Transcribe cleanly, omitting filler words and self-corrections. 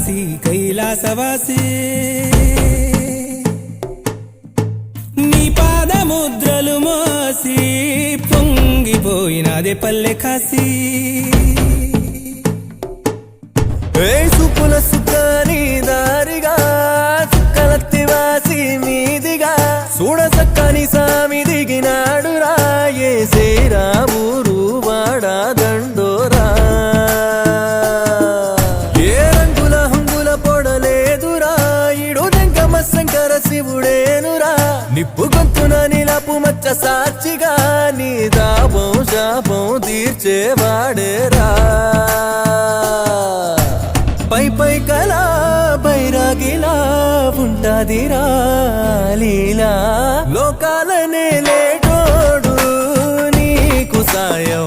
కాశీ కైలాసవాసి నీ పాదముద్రలు మోసి పొంగిపోయినదే పల్లె కాశీ సుపుల సుఖాని దారిగా చుక్కలత్తి వాసి మీదిగా చూడ సక్కని సామి దిగినాడు రాయే శ్రీరామురు వాడా దండోరా ఏ రంగుల హంగుల పొడలేదురా ఇడు జంగమ శంకర శివుడేనురా నిప్పు గొంతున నిలపు మచ్చ సాక్షిగా నీ దాపం శాపం తీర్చేవాడేరా పై పై కలా బైరాగిలా ఉంటాదిరా లీలా లోకాలనే లేటోడు నీకు సాయం